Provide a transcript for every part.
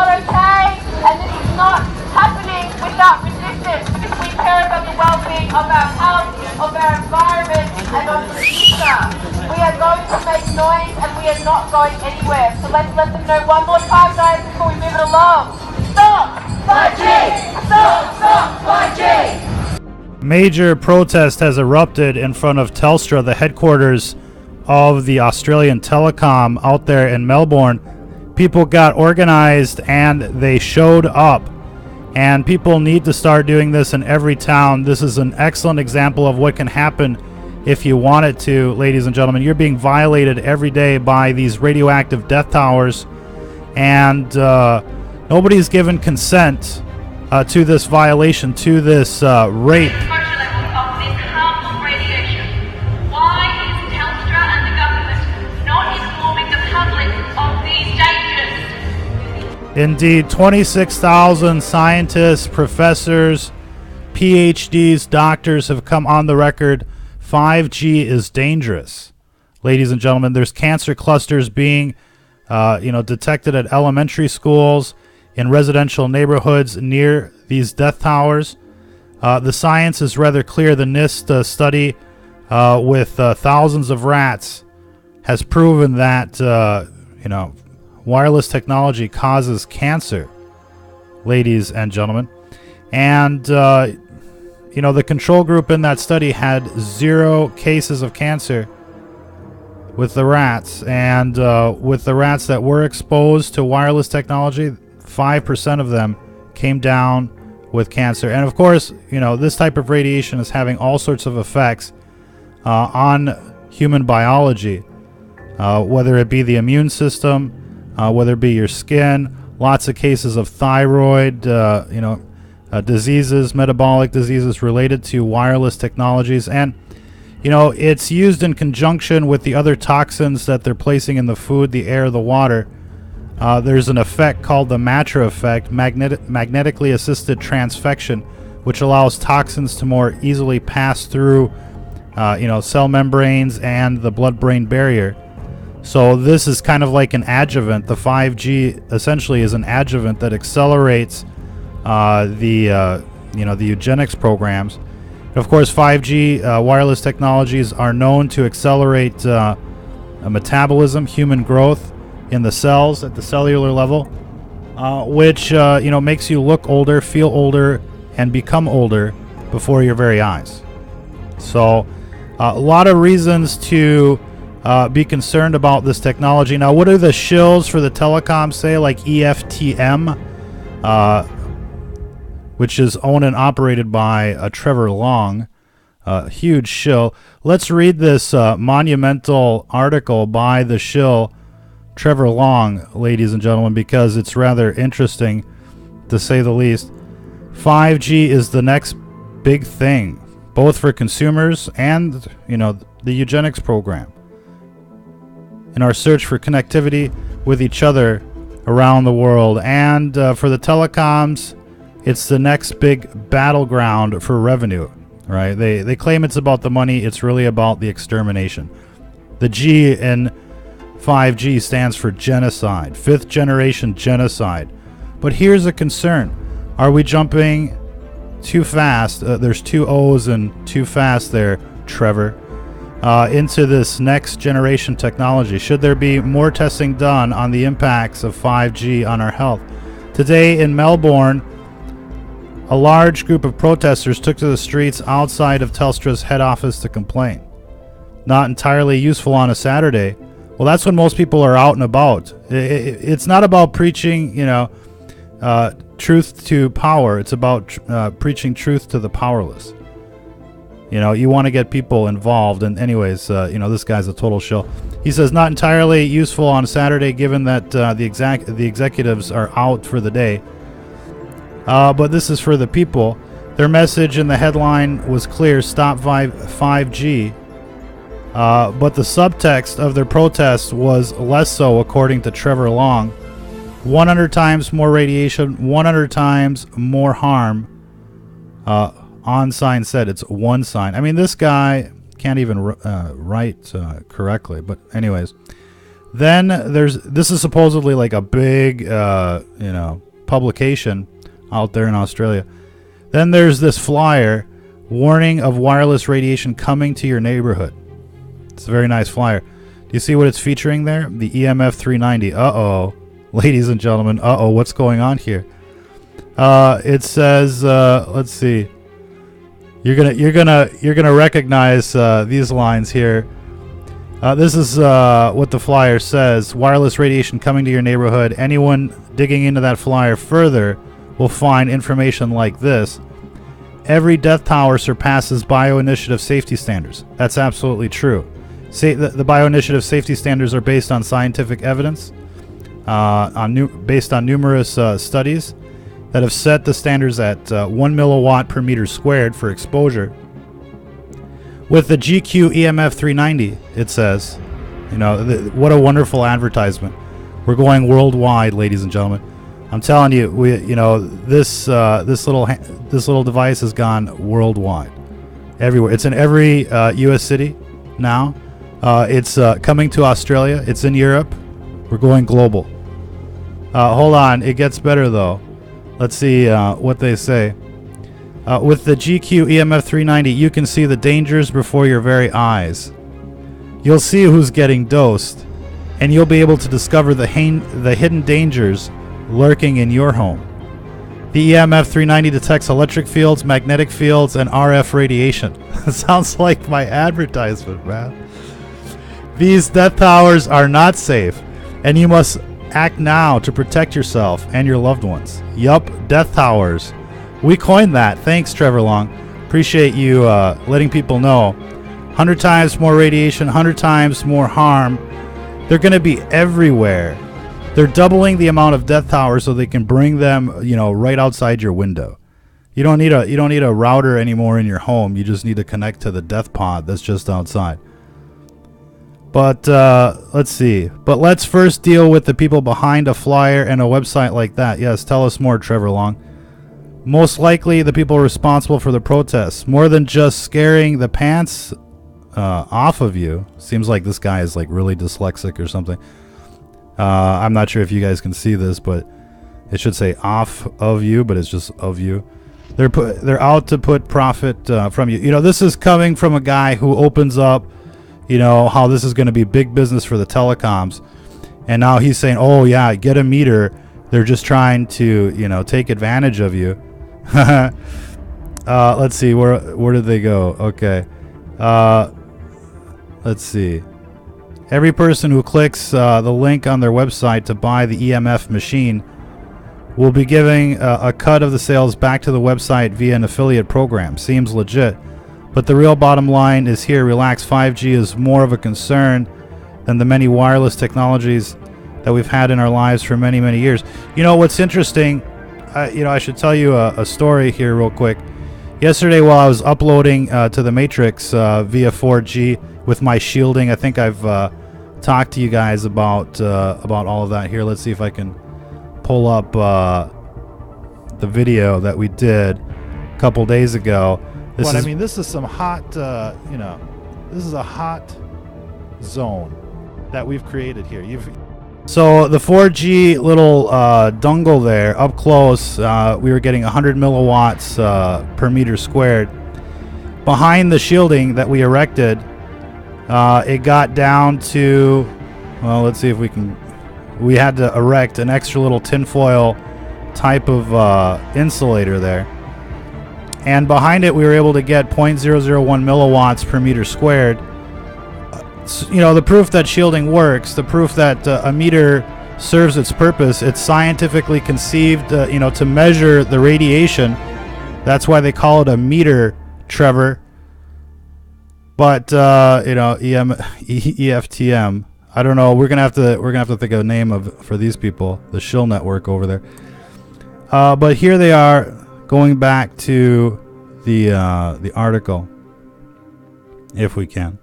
not okay, and this is not happening without resistance, because we care about the well-being of our health, of our environment, and of the future. We are going to make noise, and we are not going anywhere. So let's let them know one more time, guys, before we move it along. Stop 5G! Stop 5G! Major protest has erupted in front of Telstra, the headquarters of the Australian Telecom out there in Melbourne. People got organized and they showed up. And people need to start doing this in every town. This is an excellent example of what can happen if you want it to, ladies and gentlemen. You're being violated every day by these radioactive death towers. And nobody's given consent to this violation, to this rape. Indeed, 26,000 scientists, professors, PhDs, doctors have come on the record. 5G is dangerous. Ladies and gentlemen, there's cancer clusters being detected at elementary schools, in residential neighborhoods near these death towers. The science is rather clear. The NIST study with thousands of rats has proven that wireless technology causes cancer, ladies and gentlemen. And, the control group in that study had 0 cases of cancer with the rats. And with the rats that were exposed to wireless technology, 5% of them came down with cancer. And, of course, this type of radiation is having all sorts of effects on human biology, whether it be the immune system, whether it be your skin, lots of cases of thyroid, diseases, metabolic diseases related to wireless technologies. And, it's used in conjunction with the other toxins that they're placing in the food, the air, the water. There's an effect called the Matra effect, magnetically assisted transfection, which allows toxins to more easily pass through, cell membranes and the blood-brain barrier. So this is kind of like an adjuvant. The 5G essentially is an adjuvant that accelerates the eugenics programs. And of course, 5G wireless technologies are known to accelerate metabolism, human growth in the cells at the cellular level, which makes you look older, feel older, and become older before your very eyes. So a lot of reasons to be concerned about this technology. Now, what do the shills for the telecom say, like EFTM, which is owned and operated by Trevor Long, a huge shill. Let's read this monumental article by the shill, Trevor Long, ladies and gentlemen, because it's rather interesting, to say the least. 5G is the next big thing, both for consumers and, the eugenics program, in our search for connectivity with each other around the world. And for the telecoms, it's the next big battleground for revenue, right? They claim it's about the money. It's really about the extermination. The G in 5G stands for genocide, 5th generation genocide. But here's a concern. Are we jumping too fast? There's 2 O's and too fast there, Trevor. Into this next generation technology. Should there be more testing done on the impacts of 5G on our health? Today in Melbourne, a large group of protesters took to the streets outside of Telstra's head office to complain. Not entirely useful on a Saturday. Well, that's when most people are out and about. It's not about preaching, truth to power. It's about preaching truth to the powerless. You want to get people involved. And anyways, this guy's a total shill. He says not entirely useful on Saturday, given that the executives are out for the day. But this is for the people. Their message in the headline was clear: stop 5G. But the subtext of their protest was less so, according to Trevor Long. 100 times more radiation, 100 times more harm. On sign said. It's one sign. I mean, this guy can't even write correctly. But anyways, Then this is supposedly like a big, publication out there in Australia. Then there's this flyer, warning of wireless radiation coming to your neighborhood. It's a very nice flyer. Do you see what it's featuring there? The EMF 390. Uh-oh, ladies and gentlemen. Uh-oh, what's going on here? It says, let's see. You're gonna recognize these lines here. This is what the flyer says. Wireless radiation coming to your neighborhood. Anyone digging into that flyer further will find information like this. Every death tower surpasses bioinitiative safety standards. That's absolutely true. The bioinitiative safety standards are based on scientific evidence, based on numerous studies that have set the standards at 1 milliwatt per meter squared for exposure. With the GQ EMF 390, it says, what a wonderful advertisement. We're going worldwide, ladies and gentlemen. I'm telling you, this little device has gone worldwide, everywhere. It's in every U.S. city now. It's coming to Australia. It's in Europe. We're going global. Hold on, it gets better though. Let's see what they say. With the GQ EMF 390, you can see the dangers before your very eyes. You'll see who's getting dosed, and you'll be able to discover the hidden dangers lurking in your home. The EMF 390 detects electric fields, magnetic fields, and RF radiation. Sounds like my advertisement, man. These death towers are not safe, and you must act now to protect yourself and your loved ones. Yup, death towers. We coined that. Thanks, Trevor Long. Appreciate you letting people know. 100 times more radiation, 100 times more harm. They're going to be everywhere. They're doubling the amount of death towers so they can bring them, right outside your window. You don't need a router anymore in your home. You just need to connect to the death pod that's just outside. But let's see. But let's first deal with the people behind a flyer and a website like that. Yes, tell us more, Trevor Long. Most likely the people responsible for the protests. More than just scaring the pants off of you. Seems like this guy is like really dyslexic or something. I'm not sure if you guys can see this, but it should say off of you, but it's just of you. They're out to put profit from you. This is coming from a guy who opens up, how this is going to be big business for the telecoms. And now he's saying, oh yeah, get a meter. They're just trying to, take advantage of you. Let's see, where did they go? Okay. Let's see. Every person who clicks the link on their website to buy the EMF machine will be giving a cut of the sales back to the website via an affiliate program. Seems legit. But the real bottom line is here. Relax, 5G is more of a concern than the many wireless technologies that we've had in our lives for many, many years. What's interesting, I should tell you a story here real quick. Yesterday while I was uploading to the Matrix via 4G with my shielding, I think I've talked to you guys about all of that here. Let's see if I can pull up the video that we did a couple days ago. This is some hot, this is a hot zone that we've created here. So the 4G little dongle there, up close, we were getting 100 milliwatts per meter squared. Behind the shielding that we erected, it got down to, well, let's see if we had to erect an extra little tinfoil type of insulator there. And behind it, we were able to get 0.001 milliwatts per meter squared. The proof that shielding works, the proof that a meter serves its purpose. It's scientifically conceived, to measure the radiation. That's why they call it a meter, Trevor. But EFTM. I don't know. We're gonna have to think of a name for these people. The Shill network over there. But here they are, going back to the article, if we can.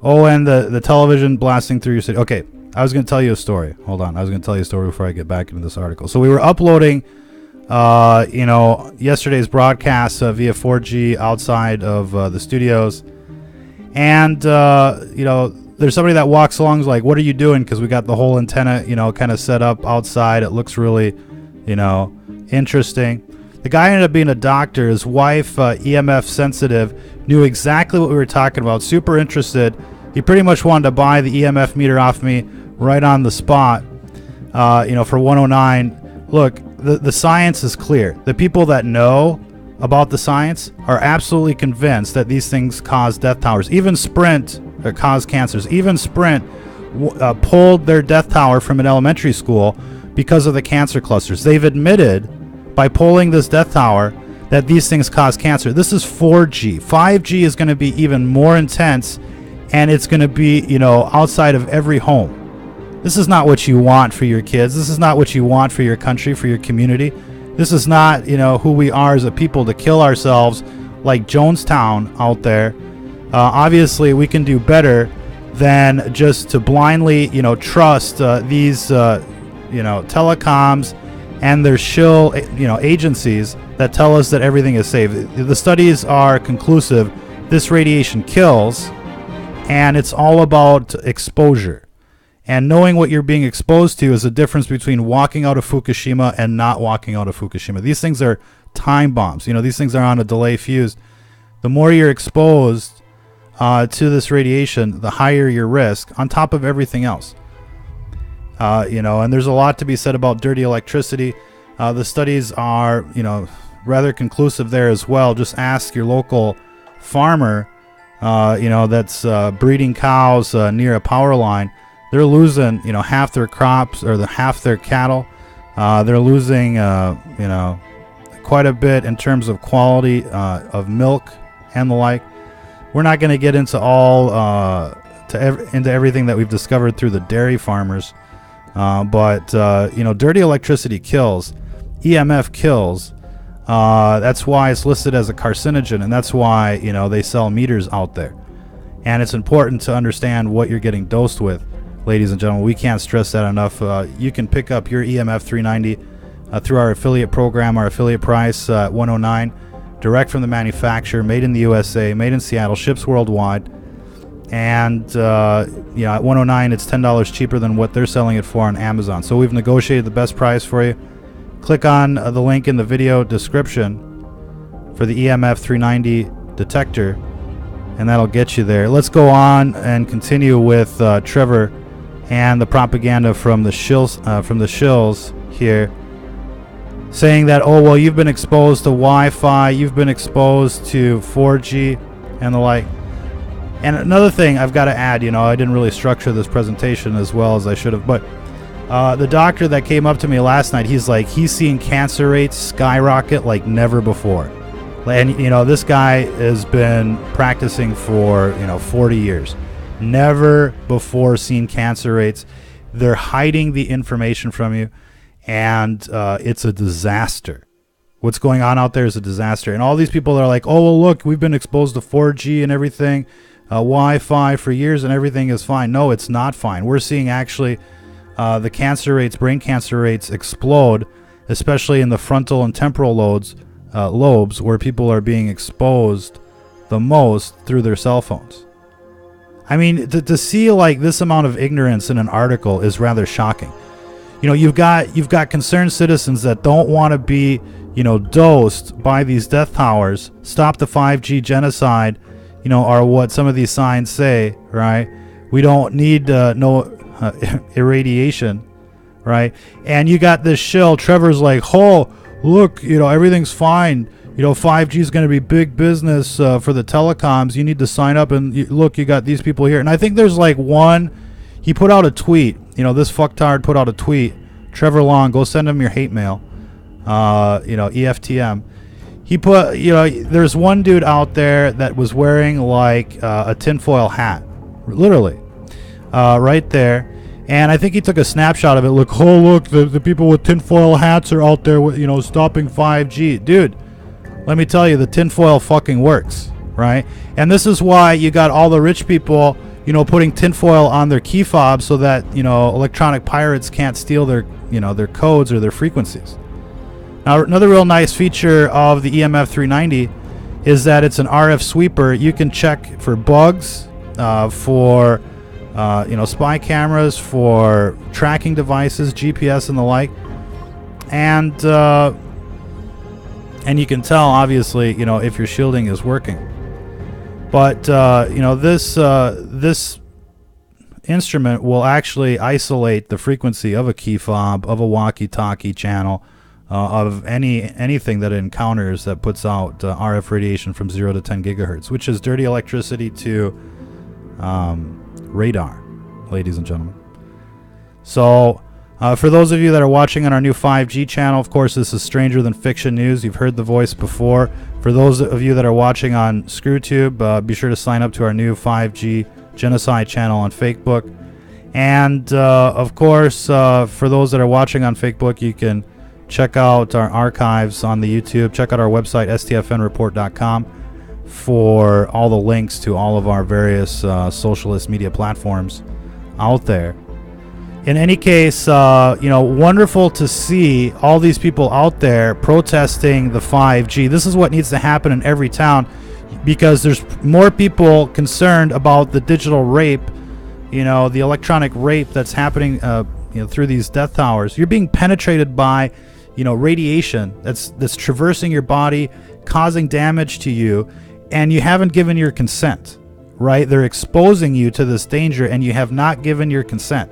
Oh, and the television blasting through your city. Okay, I was going to tell you a story. Hold on. I was going to tell you a story before I get back into this article. So we were uploading, yesterday's broadcast via 4G outside of the studios. And, there's somebody that walks along is like, what are you doing? Because we got the whole antenna, kind of set up outside. It looks really, interesting. The guy ended up being a doctor. His wife, EMF sensitive, knew exactly what we were talking about. Super interested. He pretty much wanted to buy the EMF meter off me right on the spot, for 109. Look, the science is clear. The people that know about the science are absolutely convinced that these things cause death towers. Even Sprint cause cancers. Even Sprint pulled their death tower from an elementary school because of the cancer clusters. They've admitted by pulling this death tower that these things cause cancer. This is 4G. 5G is going to be even more intense, and it's going to be, outside of every home. This is not what you want for your kids. This is not what you want for your country, for your community. This is not, who we are as a people, to kill ourselves like Jonestown out there. Obviously, we can do better than just to blindly, trust these, telecoms and their shill, agencies that tell us that everything is safe. The studies are conclusive. This radiation kills, and it's all about exposure. And knowing what you're being exposed to is the difference between walking out of Fukushima and not walking out of Fukushima. These things are time bombs. These things are on a delay fuse. The more you're exposed to this radiation, the higher your risk, on top of everything else. And there's a lot to be said about dirty electricity. The studies are, rather conclusive there as well. Just ask your local farmer, that's breeding cows near a power line. They're losing, half their crops or half their cattle. They're losing, quite a bit in terms of quality of milk and the like. We're not going to get into into everything that we've discovered through the dairy farmers. But dirty electricity kills. EMF kills. That's why it's listed as a carcinogen, and that's why, they sell meters out there. And it's important to understand what you're getting dosed with, ladies and gentlemen. We can't stress that enough. You can pick up your EMF 390 through our affiliate program, our affiliate price, 109, direct from the manufacturer, made in the USA, made in Seattle, ships worldwide. And at 109, it's $10 cheaper than what they're selling it for on Amazon. So we've negotiated the best price for you. Click on the link in the video description for the EMF 390 detector, and that'll get you there. Let's go on and continue with Trevor and the propaganda from the shills here, saying that, oh, well, you've been exposed to Wi-Fi, you've been exposed to 4G and the like. And another thing I've got to add, I didn't really structure this presentation as well as I should have, but the doctor that came up to me last night, he's like, he's seen cancer rates skyrocket like never before. And, this guy has been practicing for, 40 years. Never before seen cancer rates. They're hiding the information from you, and it's a disaster. What's going on out there is a disaster. And all these people are like, oh, well, look, we've been exposed to 4G and everything, Wi-Fi for years, and everything is fine. No, it's not fine. We're seeing actually the cancer rates, brain cancer rates explode, especially in the frontal and temporal lobes where people are being exposed the most through their cell phones. I mean, to see like this amount of ignorance in an article is rather shocking. You've got concerned citizens that don't want to be, dosed by these death towers. Stop the 5G genocide, are what some of these signs say, right? We don't need no irradiation, right? And you got this shill. Trevor's like, oh, look, everything's fine. 5G is going to be big business for the telecoms. You need to sign up, and look, you got these people here. And I think there's like he put out a tweet. This fucktard put out a tweet. Trevor Long, go send him your hate mail. EFTM. He put, there's one dude out there that was wearing like a tinfoil hat, literally, right there. And I think he took a snapshot of it. Look, the people with tinfoil hats are out there, stopping 5G. Dude, let me tell you, the tinfoil fucking works, right? And this is why you got all the rich people, putting tinfoil on their key fobs so that, electronic pirates can't steal their, their codes or their frequencies. Now, another real nice feature of the EMF 390 is that it's an RF sweeper. You can check for bugs, for spy cameras, for tracking devices, GPS and the like. And you can tell, obviously, if your shielding is working. But this instrument will actually isolate the frequency of a key fob, of a walkie-talkie channel, of anything that it encounters that puts out RF radiation from 0 to 10 gigahertz, which is dirty electricity to radar, ladies and gentlemen. So for those of you that are watching on our new 5G channel, of course, this is Stranger Than Fiction News. You've heard the voice before. For those of you that are watching on ScrewTube, be sure to sign up to our new 5G Genocide channel on Facebook. And, of course, for those that are watching on Facebook, you can check out our archives on the YouTube. Check out our website, stfnreport.com, for all the links to all of our various socialist media platforms out there. In any case, wonderful to see all these people out there protesting the 5G. This is what needs to happen in every town, because there's more people concerned about the digital rape, the electronic rape that's happening, through these death towers. You're being penetrated by, radiation that's traversing your body, causing damage to you, and you haven't given your consent, right? They're exposing you to this danger, and you have not given your consent.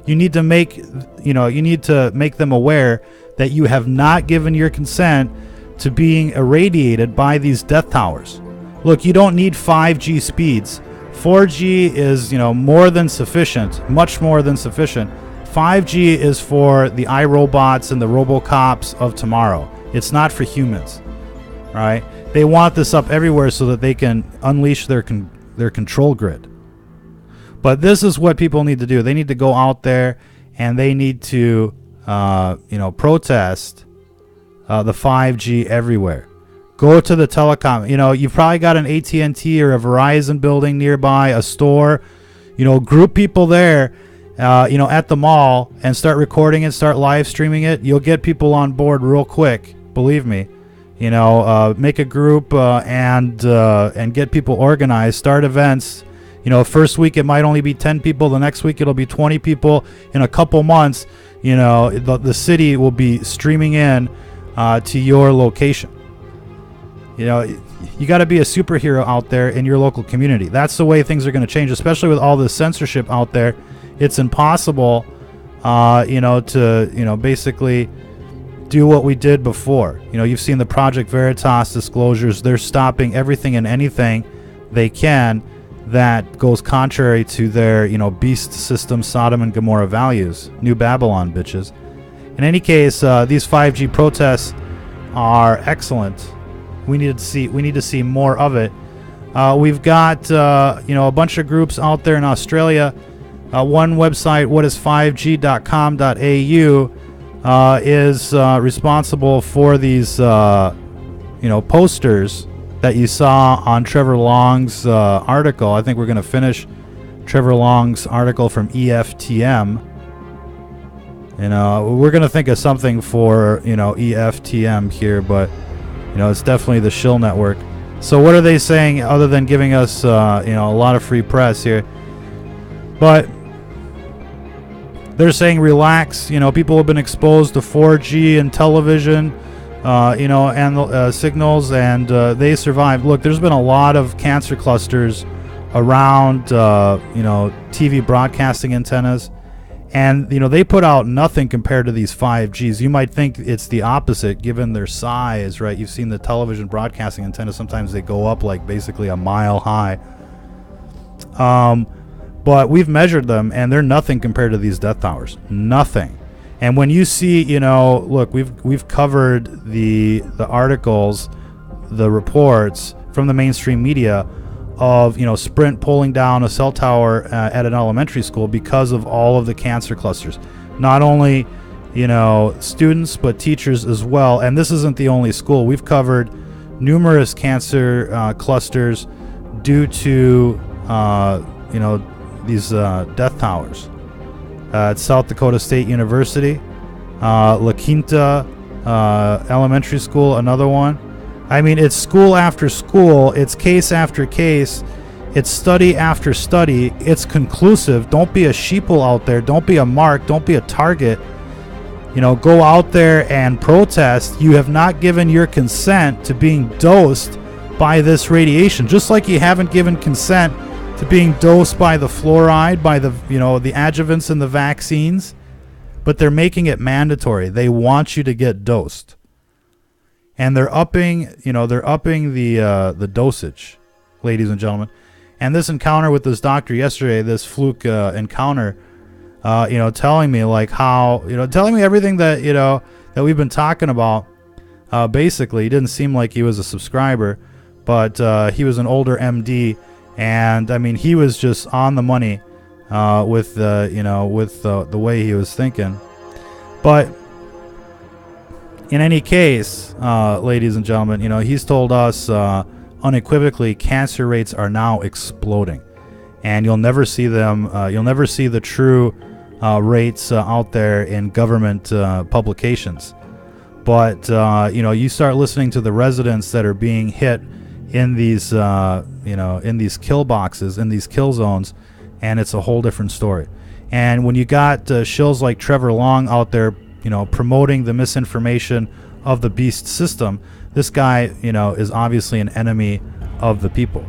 You need to make them aware that you have not given your consent to being irradiated by these death towers. Look, you don't need 5G speeds. 4G is, more than sufficient, much more than sufficient. 5G is for the iRobots and the RoboCops of tomorrow. It's not for humans, right? They want this up everywhere so that they can unleash their control grid. But this is what people need to do. They need to go out there and they need to, protest the 5G everywhere. Go to the telecom. You've probably got an AT&T or a Verizon building nearby, a store. Group people there, at the mall, and start recording it, start live streaming it. You'll get people on board real quick. Believe me. Make a group and get people organized. Start events. First week it might only be 10 people. The next week it'll be 20 people. In a couple months, the city will be streaming in to your location. You got to be a superhero out there in your local community. That's the way things are going to change, especially with all this censorship out there. It's impossible, to basically do what we did before. You've seen the Project Veritas disclosures. They're stopping everything and anything they can that goes contrary to their, beast system, Sodom and Gomorrah values. New Babylon, bitches. In any case, these 5G protests are excellent. We need to see more of it. We've got a bunch of groups out there in Australia. One website, whatis5g.com.au, is responsible for these posters that you saw on Trevor Long's article. I think we're going to finish Trevor Long's article from EFTM. We're going to think of something for EFTM here, but it's definitely the Shill network. So what are they saying other than giving us a lot of free press here? But they're saying relax. People have been exposed to 4G and television, and signals, and they survived. Look, there's been a lot of cancer clusters around, TV broadcasting antennas, and they put out nothing compared to these 5Gs. You might think it's the opposite, given their size, right? You've seen the television broadcasting antennas. Sometimes they go up like basically a mile high. But we've measured them, and they're nothing compared to these death towers. Nothing. And when you see, look, we've covered the articles, the reports from the mainstream media of, Sprint pulling down a cell tower at an elementary school because of all of the cancer clusters. Not only, students, but teachers as well. And this isn't the only school. We've covered numerous cancer clusters due to, these death towers. At South Dakota State University, La Quinta Elementary School, another one. I mean, it's school after school. It's case after case. It's study after study. It's conclusive. Don't be a sheeple out there. Don't be a mark. Don't be a target. Go out there and protest. You have not given your consent to being dosed by this radiation, just like you haven't given consent to being dosed by the fluoride, by the the adjuvants in the vaccines. But they're making it mandatory. They want you to get dosed, and they're upping the dosage, ladies and gentlemen. And this encounter with this doctor yesterday, this fluke encounter, telling me like how, telling me everything that, that we've been talking about. Basically, he didn't seem like he was a subscriber, but he was an older MD. And I mean, he was just on the money with the way he was thinking. But in any case, ladies and gentlemen, he's told us unequivocally cancer rates are now exploding, and you'll never see them. You'll never see the true rates out there in government publications. But you start listening to the residents that are being hit in these in these kill boxes, in these kill zones, and it's a whole different story. And when you got shills like Trevor Long out there, promoting the misinformation of the beast system, this guy, is obviously an enemy of the people.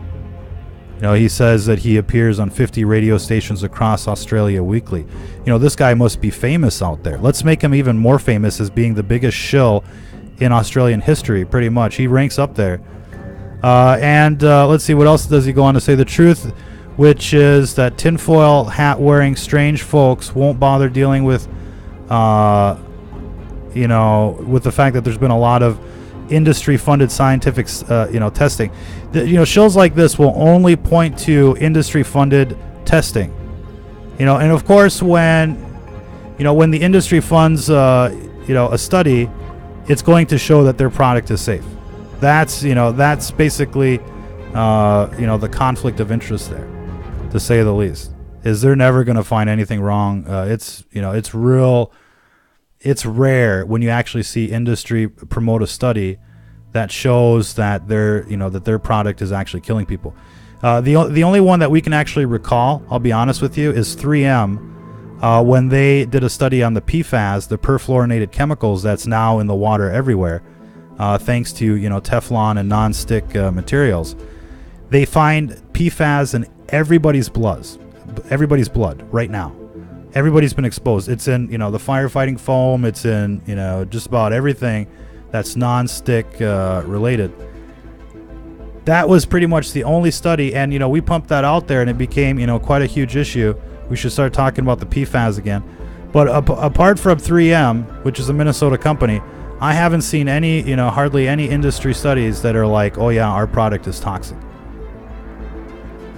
He says that he appears on 50 radio stations across Australia weekly. This guy must be famous out there. Let's make him even more famous as being the biggest shill in Australian history, pretty much. He ranks up there. And let's see, what else does he go on to say? The truth, which is that tinfoil hat wearing strange folks won't bother dealing with, with the fact that there's been a lot of industry-funded scientific, testing. Shills like this will only point to industry-funded testing. And of course, when the industry funds, a study, it's going to show that their product is safe. That's basically, the conflict of interest there, to say the least. Is they're never going to find anything wrong. It's rare when you actually see industry promote a study that shows that their product is actually killing people. The only one that we can actually recall, I'll be honest with you, is 3M, when they did a study on the PFAS, the perfluorinated chemicals that's now in the water everywhere, thanks to Teflon and non-stick materials. They find PFAS in everybody's blood right now. Everybody's been exposed. It's in, the firefighting foam. It's in, just about everything that's non-stick related. That was pretty much the only study, and, we pumped that out there, and it became, quite a huge issue. We should start talking about the PFAS again. But apart from 3M, which is a Minnesota company, I haven't seen any, hardly any industry studies that are like, oh yeah, our product is toxic.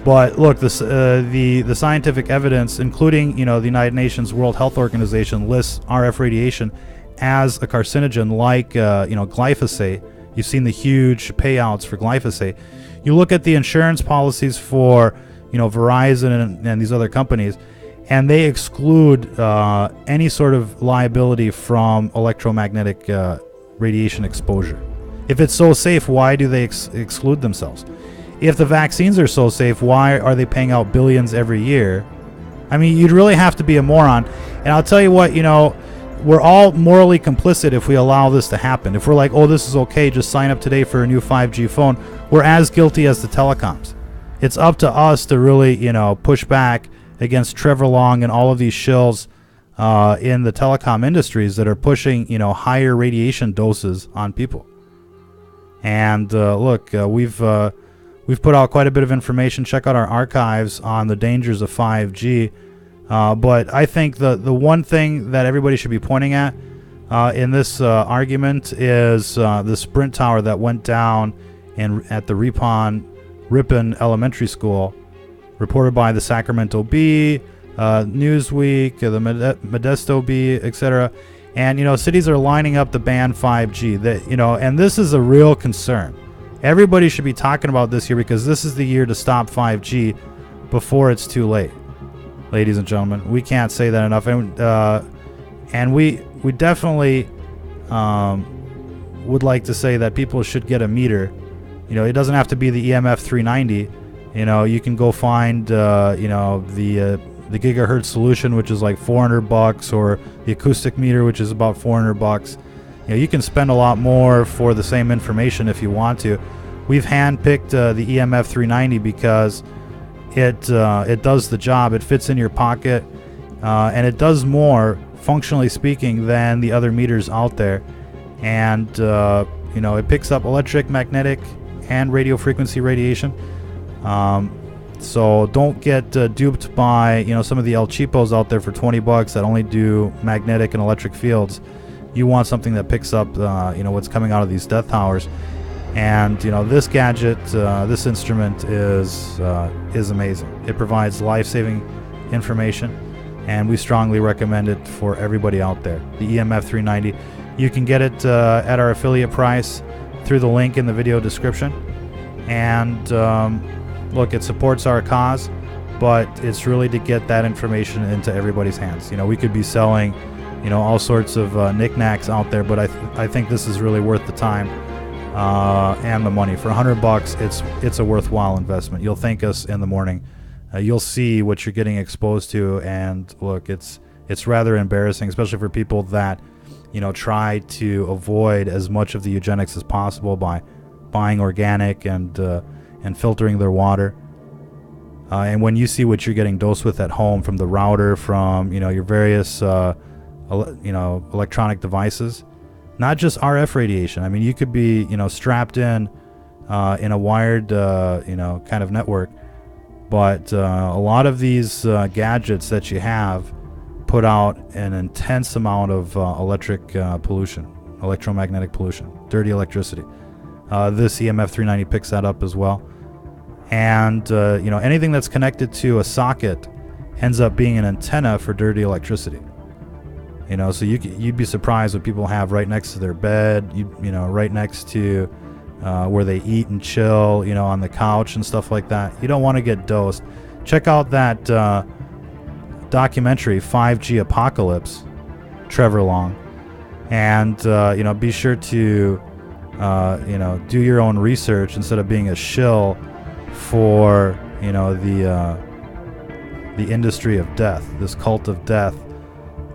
But look, the scientific evidence, including the United Nations World Health Organization, lists RF radiation as a carcinogen, like glyphosate. You've seen the huge payouts for glyphosate. You look at the insurance policies for Verizon and these other companies, and they exclude any sort of liability from electromagnetic radiation exposure. If it's so safe, why do they exclude themselves? If the vaccines are so safe, why are they paying out billions every year? I mean, you'd really have to be a moron. And I'll tell you what, we're all morally complicit if we allow this to happen. If we're like, oh, this is okay, just sign up today for a new 5G phone, we're as guilty as the telecoms. It's up to us to really, push back against Trevor Long and all of these shills in the telecom industries that are pushing, higher radiation doses on people. And look, we've put out quite a bit of information. Check out our archives on the dangers of 5G. But I think the one thing that everybody should be pointing at in this argument is the Sprint tower that went down at the Ripon Elementary School, reported by the Sacramento Bee, Newsweek, the Modesto Bee, etc. And cities are lining up to ban 5G. And this is a real concern. Everybody should be talking about this here, because this is the year to stop 5G before it's too late. Ladies and gentlemen, we can't say that enough. And we definitely would like to say that people should get a meter. It doesn't have to be the EMF 390. You can go find the gigahertz solution, which is like $400, or the acoustic meter, which is about $400. You can spend a lot more for the same information if you want to. We've handpicked the EMF 390 because it does the job. It fits in your pocket, and it does more, functionally speaking, than the other meters out there. And it picks up electric, magnetic, and radio frequency radiation. So don't get duped by some of the El Cheapos out there for $20 that only do magnetic and electric fields. You want something that picks up what's coming out of these death towers. And this gadget, this instrument is amazing. It provides life-saving information, and we strongly recommend it for everybody out there. The EMF 390. You can get it at our affiliate price through the link in the video description. And look, it supports our cause, but it's really to get that information into everybody's hands. We could be selling all sorts of knickknacks out there, but I think this is really worth the time and the money. For $100, it's a worthwhile investment. You'll thank us in the morning. You'll see what you're getting exposed to, and look, it's rather embarrassing, especially for people that try to avoid as much of the eugenics as possible by buying organic and filtering their water. And when you see what you're getting dosed with at home from the router, from your various electronic devices, not just RF radiation. I mean, you could be strapped in a wired kind of network, but a lot of these gadgets that you have put out an intense amount of electromagnetic pollution, dirty electricity. This EMF 390 picks that up as well. And anything that's connected to a socket ends up being an antenna for dirty electricity. So you'd be surprised what people have right next to their bed, right next to where they eat and chill, on the couch and stuff like that. You don't want to get dosed. Check out that documentary 5G Apocalypse, Trevor Long, and be sure to do your own research instead of being a shill for the industry of death, this cult of death,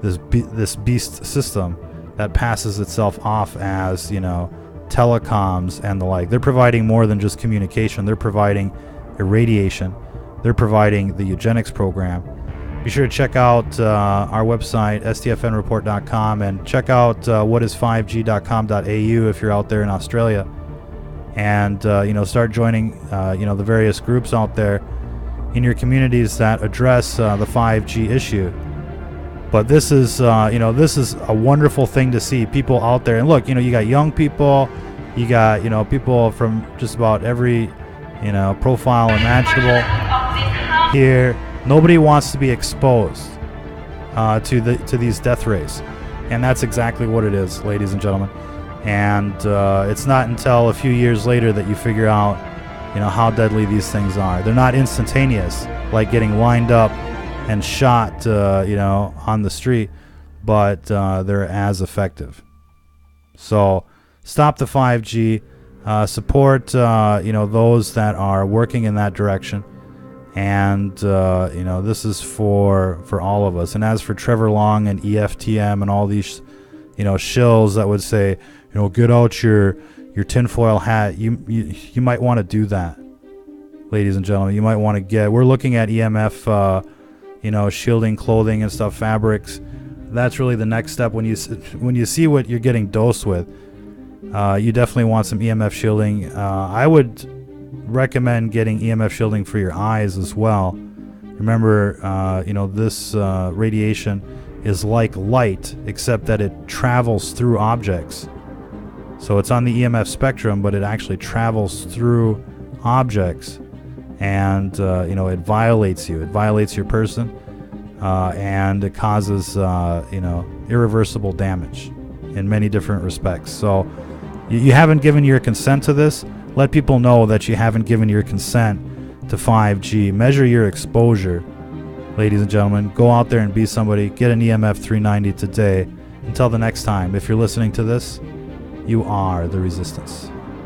this beast system that passes itself off as telecoms and the like. They're providing more than just communication. They're providing irradiation. They're providing the eugenics program. Be sure to check out our website, stfnreport.com, and check out whatis5g.com.au if you're out there in Australia. And start joining the various groups out there in your communities that address the 5G issue. But this is this is a wonderful thing to see, people out there. And look, you got young people, you got people from just about every profile imaginable here. Nobody wants to be exposed to these death rays, and that's exactly what it is, ladies and gentlemen. And it's not until a few years later that you figure out how deadly these things are. They're not instantaneous, like getting lined up and shot on the street, but they're as effective. So stop the 5G, support those that are working in that direction. And this is for all of us. And as for Trevor Long and EFTM and all these shills that would say, get out your tinfoil hat, you might want to do that, ladies and gentlemen. You might want to we're looking at EMF shielding clothing and stuff, fabrics. That's really the next step. When you see what you're getting dosed with, you definitely want some EMF shielding. I would recommend getting EMF shielding for your eyes as well. Remember, this radiation is like light, except that it travels through objects. So it's on the EMF spectrum, but it actually travels through objects, and it violates you. It violates your person, and it causes irreversible damage in many different respects. So you haven't given your consent to this. Let people know that you haven't given your consent to 5G. Measure your exposure, ladies and gentlemen. Go out there and be somebody. Get an EMF 390 today. Until the next time, if you're listening to this, you are the resistance.